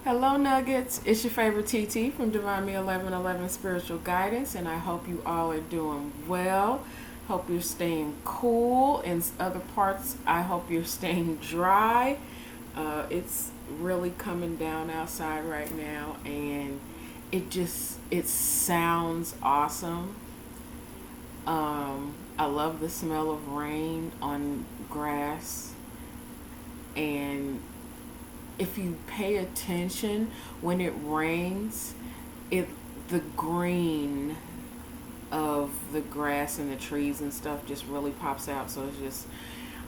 Hello, Nuggets. It's your favorite TT from Divine Me 1111 Spiritual Guidance, and I hope you all are doing well. Hope you're staying cool. In other parts, I hope you're staying dry. It's really coming down outside right now, and it sounds awesome. I love the smell of rain on grass, and if you pay attention when it rains, it the green of the grass and the trees and stuff just really pops out. So it's just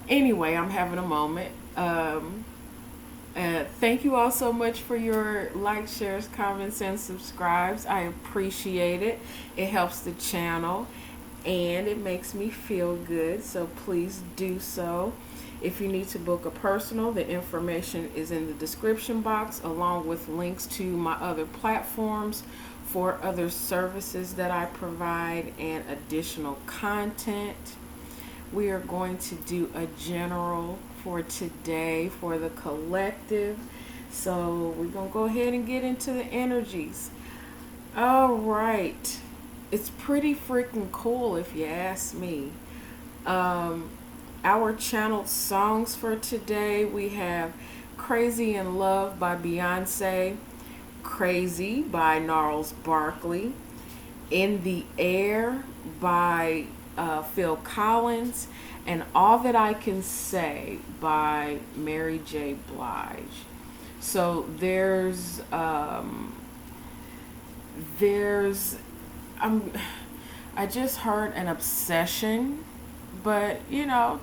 anyway, I'm having a moment. Thank you all so much for your likes, shares, comments, and subscribes. I appreciate it. It helps the channel and it makes me feel good. So please do so. If you need to book a personal, the information is in the description box, along with links to my other platforms for other services that I provide and additional content. We are going to do a general for today for the collective. So we're going to go ahead and get into the energies. All right. It's pretty freaking cool if you ask me. Our channeled songs for today, we have Crazy in Love by Beyonce, Crazy by Gnarls Barkley, In the Air by Phil Collins, and All That I Can Say by Mary J. Blige. So I just heard an obsession, but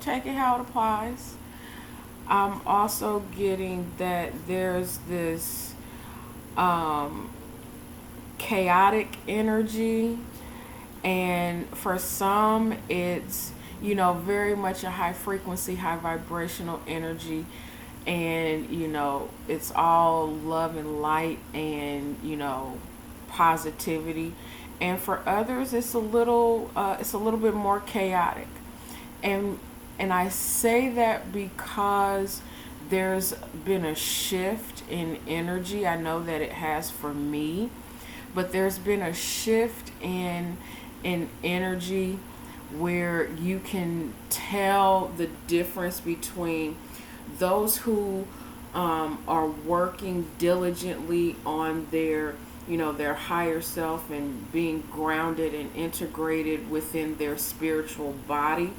take it how it applies. I'm also getting that there's this chaotic energy, and for some it's very much a high frequency, high vibrational energy, and it's all love and light and positivity. And for others it's a little bit more chaotic. And I say that because there's been a shift in energy. I know that it has for me, but there's been a shift in energy where you can tell the difference between those who are working diligently on their higher self and being grounded and integrated within their spiritual body.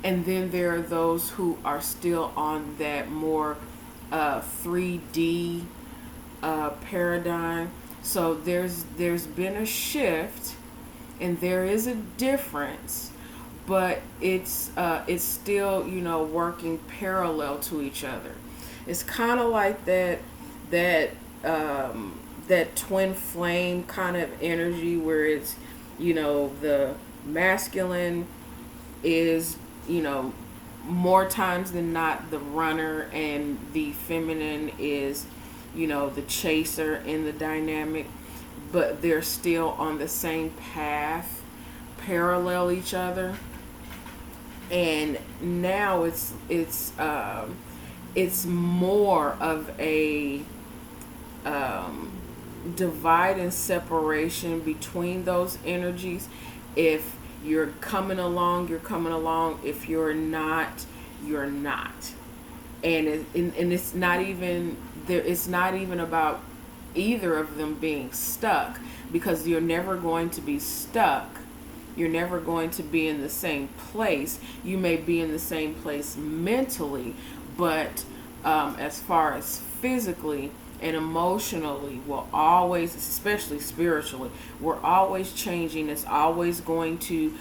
And then there are those who are still on that more 3D paradigm. So there's been a shift, and there is a difference, but it's still working parallel to each other. It's kind of like that twin flame kind of energy where it's the masculine is more times than not the runner, and the feminine is the chaser in the dynamic, but they're still on the same path, parallel each other. And now it's more of a divide and separation between those energies. If you're coming along, you're coming along. If you're not, you're not. And it's not even there. It's not even about either of them being stuck, because you're never going to be stuck. You're never going to be in the same place. You may be in the same place mentally, but as far as physically and emotionally, we're always, especially spiritually, we're always changing. It's always going to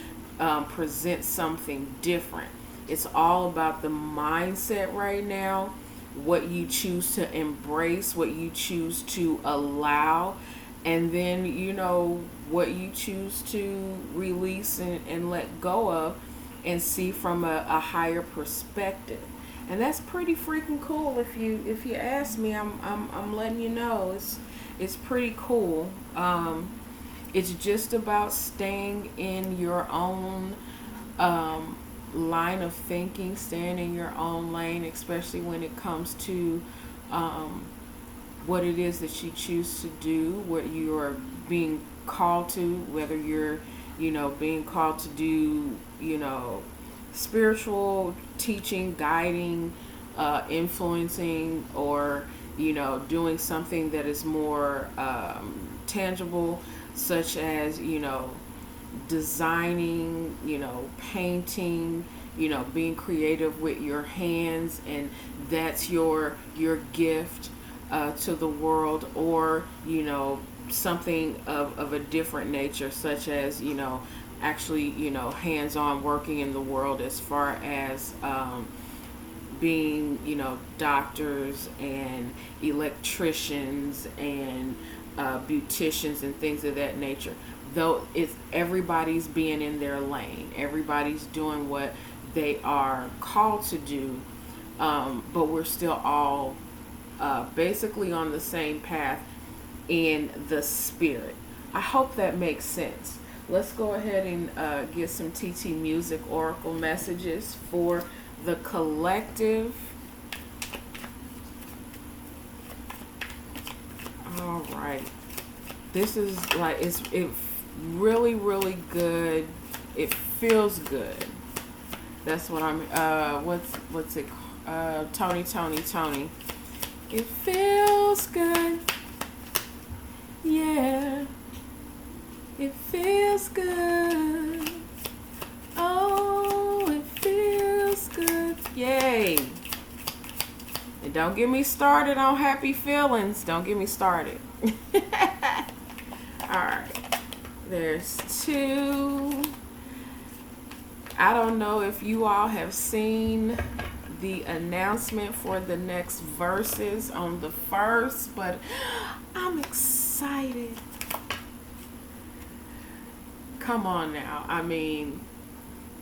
present something different. It's all about the mindset right now, what you choose to embrace, what you choose to allow, and then what you choose to release and let go of and see from a higher perspective. And that's pretty freaking cool. If you ask me, I'm letting you know it's pretty cool. It's just about staying in your own line of thinking, staying in your own lane, especially when it comes to what it is that you choose to do, what you are being called to, whether you're, being called to do, spiritual teaching, guiding, influencing, or, doing something that is more tangible, such as, designing, painting, being creative with your hands, and that's your gift to the world, or something of a different nature, such as actually hands-on working in the world, as far as being doctors and electricians and beauticians and things of that nature. Though it's everybody's being in their lane, everybody's doing what they are called to do, but we're still all basically on the same path in the spirit. I hope that makes sense. Let's go ahead and get some TT Music Oracle messages for the collective. All right. This is like, it really, really good. It feels good. That's what I'm, what's it, Tony. It feels good. Yeah. It feels good. Oh, it feels good. Yay. And don't get me started on happy feelings. Don't get me started. Alright. There's two. I don't know if you all have seen the announcement for the next verses on the 1st, but I'm excited. Come on now. I mean,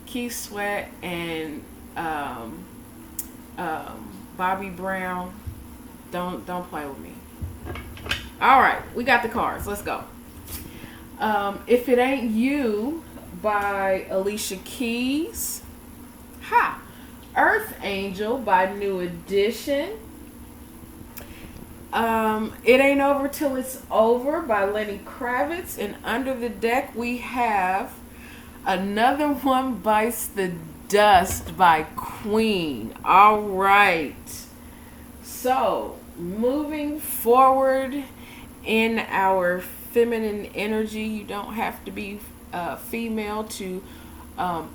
Keith Sweat and Bobby Brown, don't play with me. All right, we got the cards. Let's go. If It Ain't You by Alicia Keys. Ha! Earth Angel by New Edition. It Ain't Over Till It's Over by Lenny Kravitz. And under the deck we have Another One Bites the Dust by Queen. All right. So, moving forward in our feminine energy, you don't have to be female to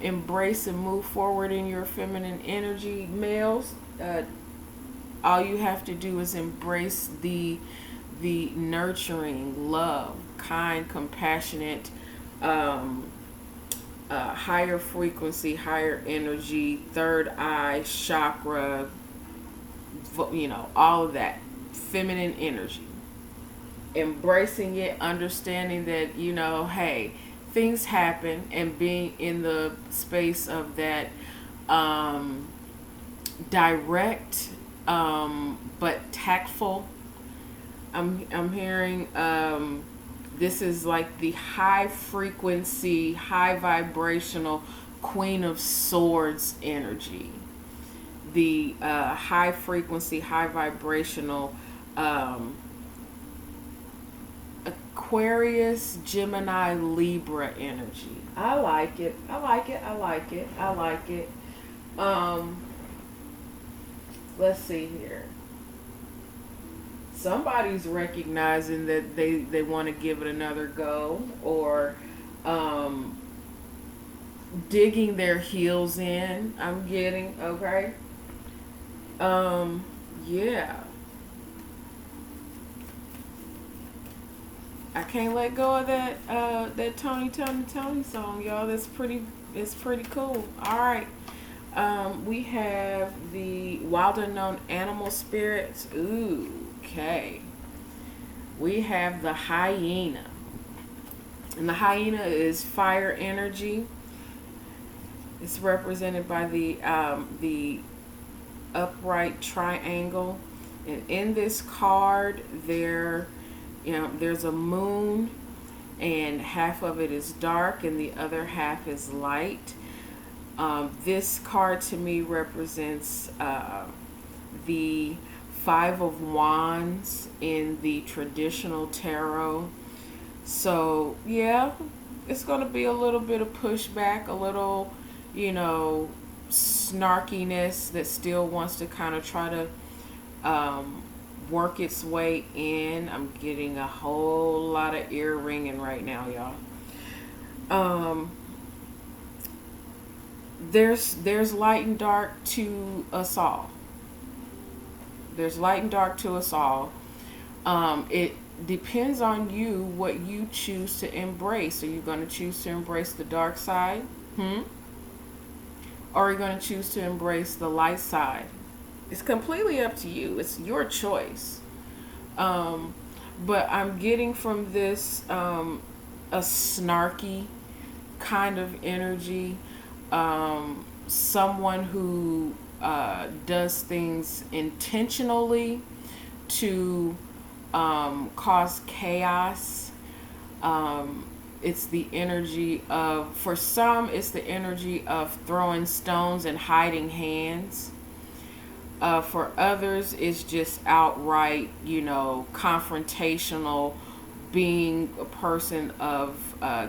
embrace and move forward in your feminine energy. Males, all you have to do is embrace the nurturing, love, kind, compassionate, higher frequency, higher energy, third eye, chakra, all of that feminine energy. Embracing it, understanding that, hey, things happen, and being in the space of that direct but tactful. I'm hearing this is like the high frequency, high vibrational Queen of Swords energy. The high frequency, high vibrational Aquarius, Gemini, Libra energy. I like it. Let's see here. Somebody's recognizing that they want to give it another go, or digging their heels in. I'm getting, okay. Yeah. I can't let go of that Tony song, y'all. It's pretty cool. All right. We have the Wild Unknown Animal Spirits. Ooh, okay. We have the Hyena. And the Hyena is fire energy. It's represented by the upright triangle. And in this card, there's a moon, and half of it is dark and the other half is light. This card to me represents the Five of Wands in the traditional tarot. So, yeah, it's going to be a little bit of pushback, a little, snarkiness that still wants to kind of try to work its way in. I'm getting a whole lot of ear ringing right now, y'all. There's light and dark to us all. There's light and dark to us all. It depends on you what you choose to embrace. Are you going to choose to embrace the dark side? Or are you going to choose to embrace the light side? It's completely up to you. It's your choice. But I'm getting from this a snarky kind of energy. Someone who does things intentionally to cause chaos. It's the energy of, for some, it's the energy of throwing stones and hiding hands. For others, it's just outright, confrontational, being a person of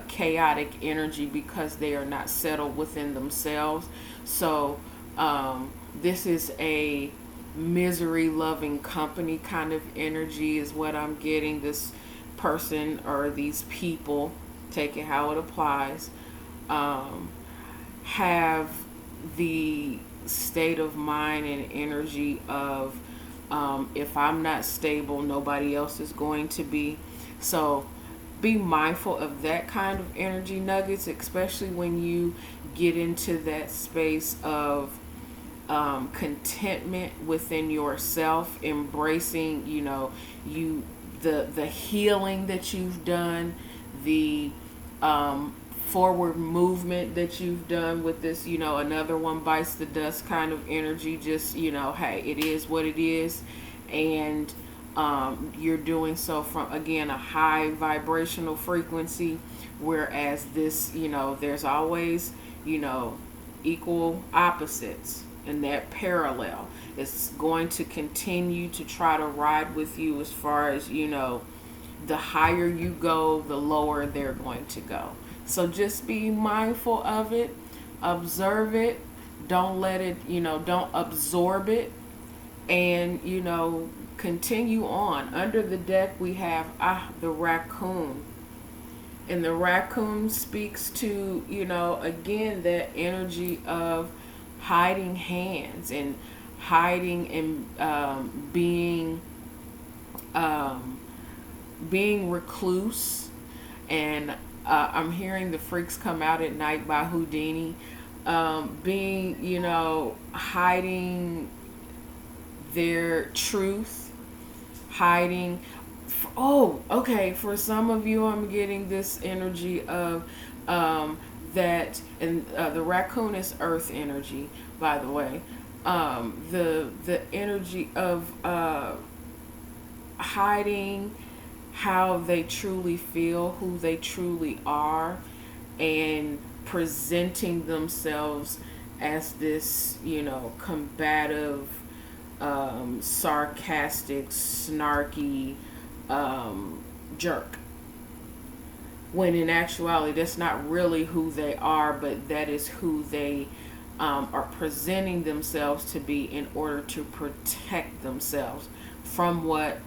chaotic energy because they are not settled within themselves. So this is a misery loving company kind of energy is what I'm getting. This person or these people, take it how it applies, have the state of mind and energy of if I'm not stable, nobody else is going to be. So be mindful of that kind of energy nuggets, especially when you get into that space of contentment within yourself, embracing, the healing that you've done, the forward movement that you've done with this, another one bites the dust kind of energy. Just, hey, it is what it is. And you're doing so from, again, a high vibrational frequency, whereas this, there's always, equal opposites, and that parallel is going to continue to try to ride with you as far as, the higher you go, the lower they're going to go. So just be mindful of it, observe it, don't let it, don't absorb it, and, continue on. Under the deck, we have the raccoon. And the raccoon speaks to, again, that energy of hiding hands and hiding and being recluse. And I'm hearing The Freaks Come Out at Night by Houdini. Being, hiding their truth, hiding. For some of you, I'm getting this energy of that, and the raccoon is earth energy, by the way. The energy of hiding how they truly feel, who they truly are, and presenting themselves as this, combative, sarcastic, snarky jerk. When in actuality, that's not really who they are, but that is who they are presenting themselves to be in order to protect themselves from what,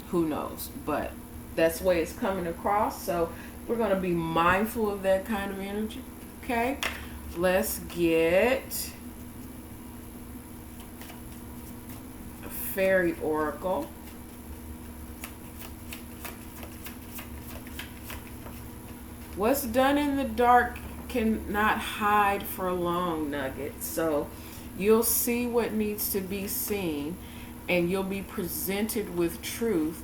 who knows. But that's the way it's coming across. So we're going to be mindful of that kind of energy. Okay, let's get a fairy oracle. What's done in the dark cannot hide for long, Nugget. So you'll see what needs to be seen, and you'll be presented with truth.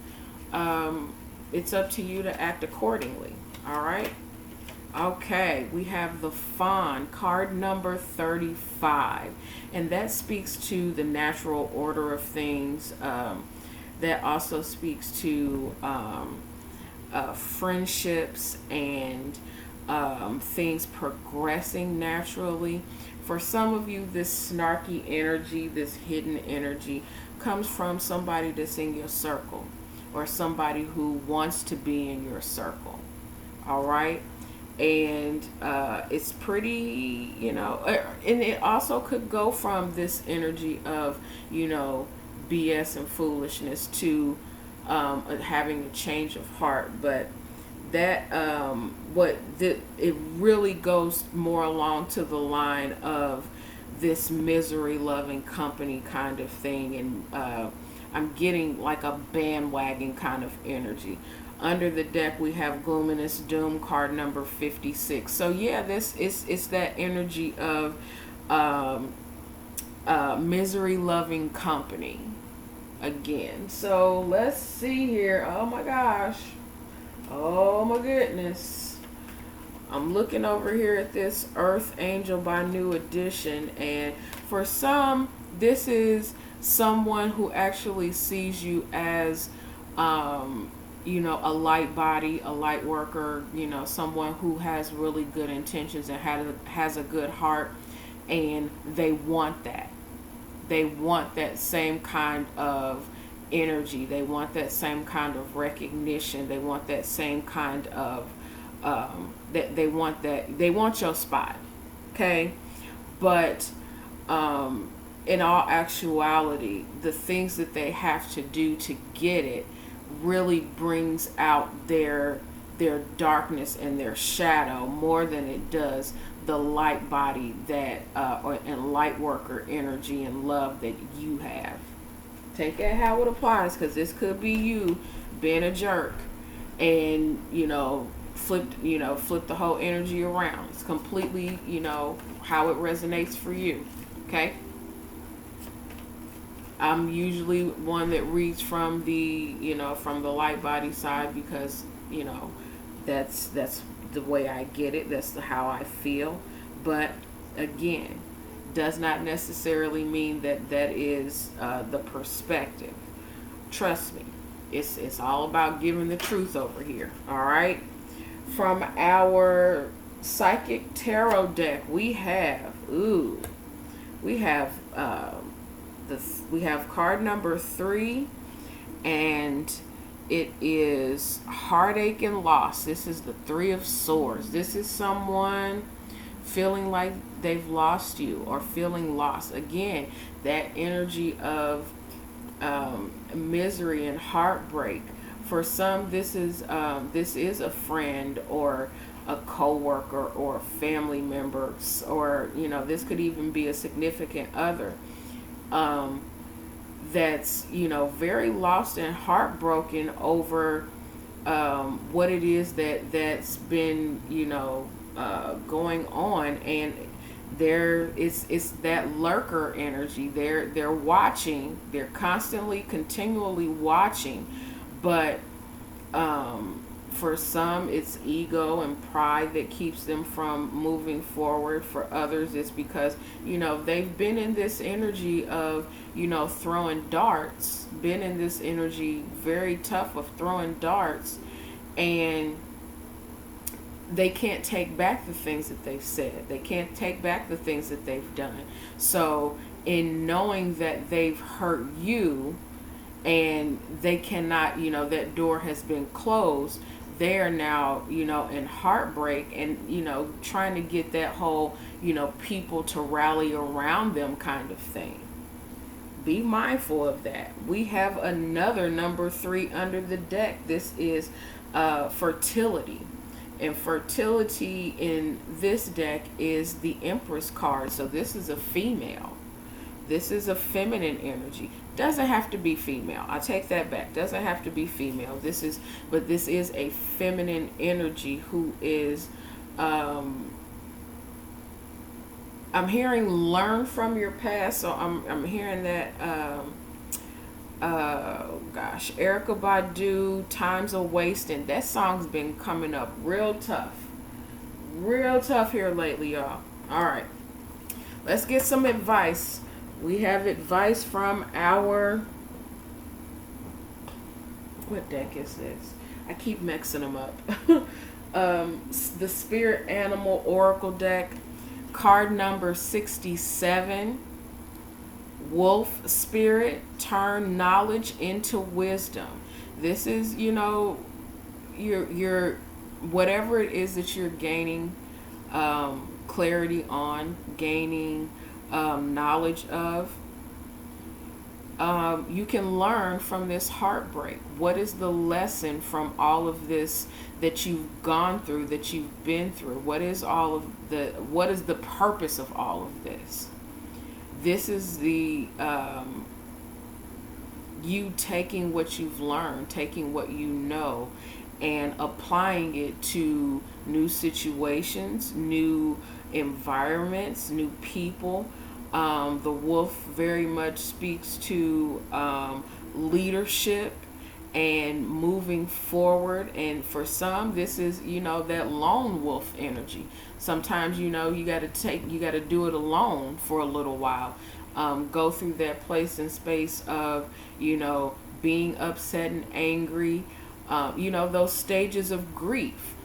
It's up to you to act accordingly. All right. Okay, we have the Fawn, card number 35, and that speaks to the natural order of things. That also speaks to friendships and things progressing naturally. For some of you, this snarky energy, this hidden energy, comes from somebody that's in your circle, or somebody who wants to be in your circle. All right. And it's pretty, and it also could go from this energy of, BS and foolishness to having a change of heart. But that it really goes more along to the line of this misery loving company kind of thing. And I'm getting like a bandwagon kind of energy. Under the deck, we have Luminous Doom, card number 56. So yeah, it's that energy of misery loving company again. So let's see here. Oh my gosh. Oh my goodness. I'm looking over here at this Earth Angel by New Edition, and for some, this is someone who actually sees you as a light body, a light worker, someone who has really good intentions and has a good heart, and they want that. They want that same kind of energy. They want that same kind of recognition. They want that same kind of they want your spot. Okay? But in all actuality, the things that they have to do to get it really brings out their darkness and their shadow more than it does the light body that and light worker energy and love that you have. Take that how it applies, because this could be you being a jerk and flip the whole energy around. It's completely how it resonates for you. Okay. I'm usually one that reads from the light body side, because that's the way I get it. That's how I feel. But again, does not necessarily mean that is the perspective. Trust me, it's all about giving the truth over here. All right. From our psychic tarot deck, we have card number 3, and it is heartache and loss. This is the 3 of Swords. This is someone feeling like they've lost you or feeling lost. Again, that energy of misery and heartbreak. For some, this is a friend or a co-worker or a family member, or this could even be a significant other. That's very lost and heartbroken over what it is that's been going on, and it's that lurker energy. They're watching. They're constantly, continually watching, but for some, it's ego and pride that keeps them from moving forward. For others, it's because, they've been in this energy of, throwing darts, been in this energy very tough of throwing darts, and they can't take back the things that they've said. They can't take back the things that they've done. So in knowing that they've hurt you and they cannot, that door has been closed, they are now, in heartbreak and, trying to get that whole, people to rally around them kind of thing. Be mindful of that. We have another number 3 under the deck. This is fertility. And fertility in this deck is the Empress card. So this is a female. This is a feminine energy. Doesn't have to be female. I take that back. Doesn't have to be female. This is a feminine energy who is I'm hearing learn from your past. So I'm hearing that Erykah Badu, Time's a Wasting. That song's been coming up real tough here lately, y'all. All right, let's get some advice. We have advice from our, what deck is this? I keep mixing them up. The Spirit Animal Oracle deck, card number 67. Wolf spirit, turn knowledge into wisdom. This is, your whatever it is that you're gaining clarity on, gaining knowledge of. You can learn from this heartbreak. What is the lesson from all of this that you've gone through, that you've been through? What is the purpose of all of this? This is the you taking what you've learned, taking what you know, and applying it to new situations, new environments, new people. The wolf very much speaks to leadership and moving forward. And for some, this is, that lone wolf energy. Sometimes, you got to do it alone for a little while. Go through that place and space of, being upset and angry, those stages of grief.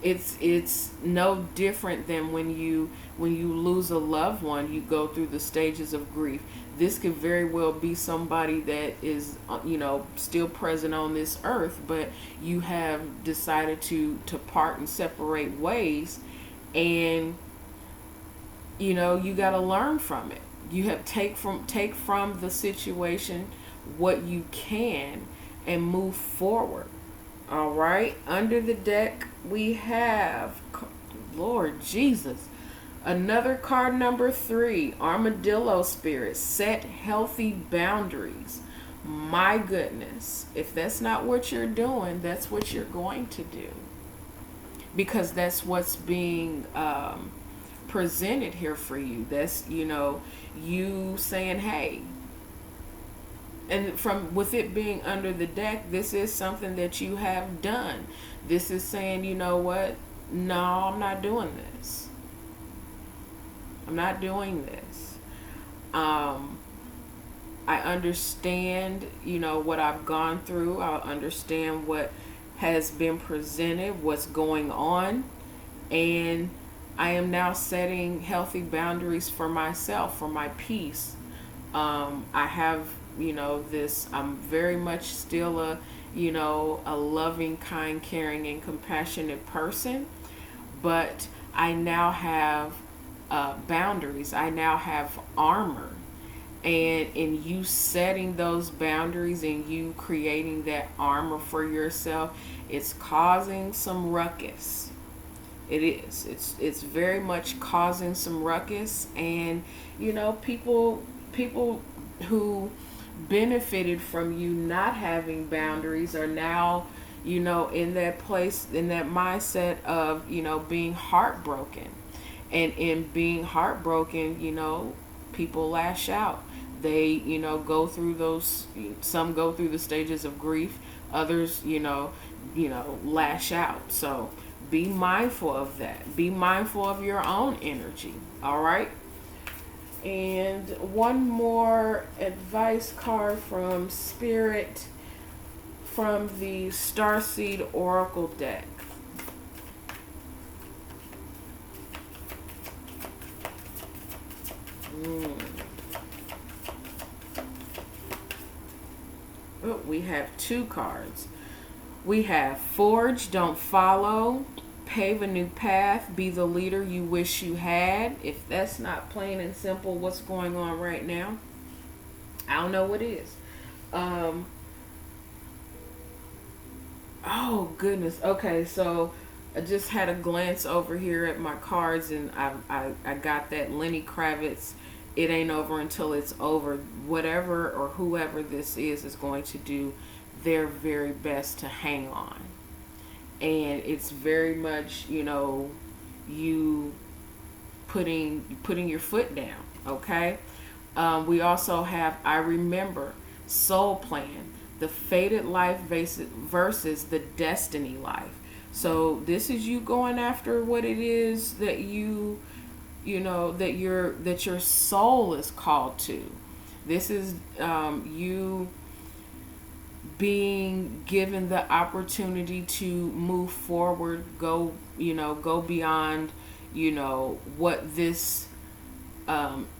It's no different than when you lose a loved one. You go through the stages of grief. This could very well be somebody that is still present on this earth, but you have decided to part and separate ways, and you got to learn from it. You have take from the situation what you can and move forward. All right, under the deck we have, Lord Jesus, another card, number 3, Armadillo Spirit. Set healthy boundaries. My goodness, if that's not what you're doing, that's what you're going to do, because that's what's being presented here for you. That's, you saying, hey. And with it being under the deck, this is something that you have done. This is saying, you know what? No, I'm not doing this. I'm not doing this. I understand, what I've gone through. I understand what has been presented, what's going on. And I am now setting healthy boundaries for myself, for my peace. I have, I'm very much still a loving, kind, caring, and compassionate person, but I now have boundaries. I now have armor, and in you setting those boundaries and you creating that armor for yourself, it's causing some ruckus. It is. It's very much causing some ruckus, and people who benefited from you not having boundaries are now, in that place, in that mindset of, being heartbroken. And in being heartbroken, people lash out. They, go through those, some go through the stages of grief, others, lash out. So be mindful of that. Be mindful of your own energy. All right. And one more advice card from Spirit from the Starseed Oracle deck. Oh, we have 2 cards. We have Forge, Don't Follow, Pave a New Path, Be the Leader You Wish You Had. If that's not plain and simple what's going on right now, I don't know what is. Oh goodness. Okay, so I just had a glance over here at my cards, and I got that Lenny Kravitz, it ain't over until it's over. Whatever or whoever this is going to do their very best to hang on. And it's very much, you putting your foot down, okay? We also have I Remember, Soul Plan, the fated life versus the destiny life. So this is you going after what it is that that your soul is called to. This is you being given the opportunity to move forward, go beyond, what this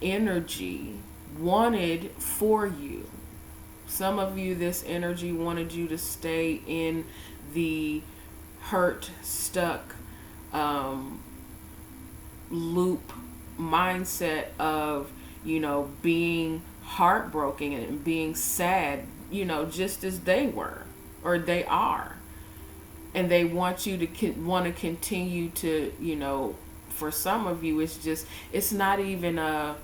energy wanted for you. Some of you, this energy wanted you to stay in the hurt, stuck, loop mindset of, being heartbroken and being sad, just as they were or they are. And they want you to want to continue to, for some of you, it's not even a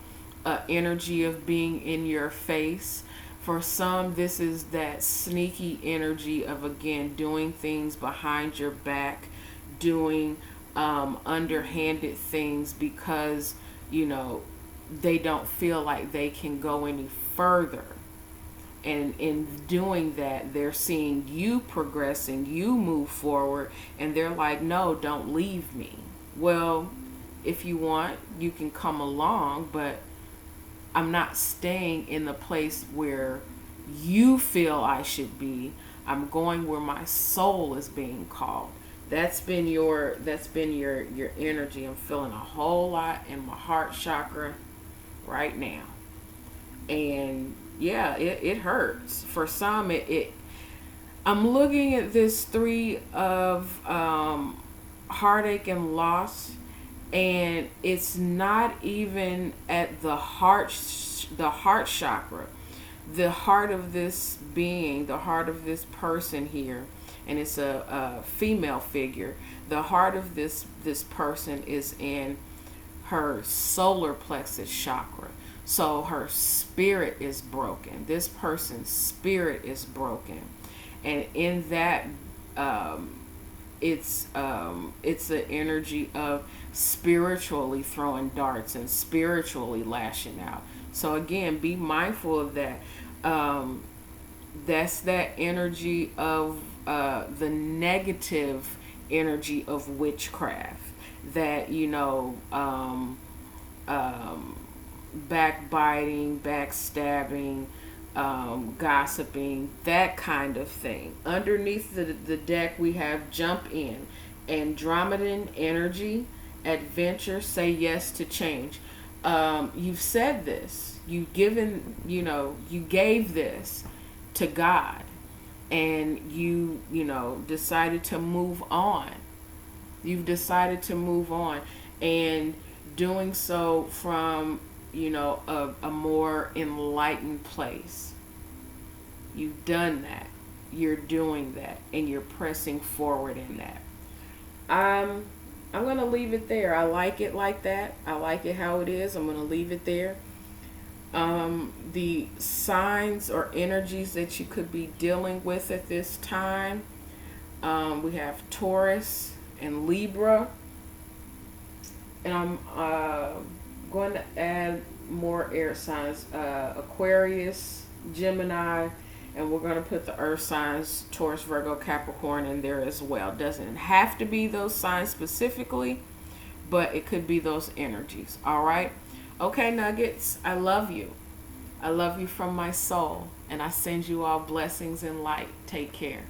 energy of being in your face. For some, this is that sneaky energy of, again, doing things behind your back, doing underhanded things because, they don't feel like they can go any further. And in doing that, they're seeing you progressing, you move forward, and they're like, no, don't leave me. Well, if you want, you can come along, but I'm not staying in the place where you feel I should be. I'm going where my soul is being called. That's been your energy. I'm feeling a whole lot in my heart chakra right now. And yeah, it hurts. For some, I'm looking at this 3 of heartache and loss, and it's not even at the heart chakra, the heart of this being, the heart of this person here, and it's a female figure. The heart of this person is in her solar plexus chakra. So her spirit is broken. This person's spirit is broken, and in that, it's the energy of spiritually throwing darts and spiritually lashing out. So again, be mindful of that. That's that energy of the negative energy of witchcraft. That, backbiting, backstabbing, gossiping, that kind of thing. Underneath the deck, we have jump in, Andromedan energy, adventure, say yes to change. You've said this, you gave this to God, and you decided to move on. You've decided to move on, and doing so from a more enlightened place. You've done that. You're doing that, and you're pressing forward in that. I'm going to leave it there. I like it like that. I like it how it is. I'm going to leave it there. The signs or energies that you could be dealing with at this time, we have Taurus and Libra. And I'm going to add more air signs, Aquarius, Gemini, and we're going to put the earth signs, Taurus, Virgo, Capricorn, in there as well. Doesn't have to be those signs specifically, but it could be those energies. All right? Okay, Nuggets, I love you. I love you from my soul, and I send you all blessings and light. Take care.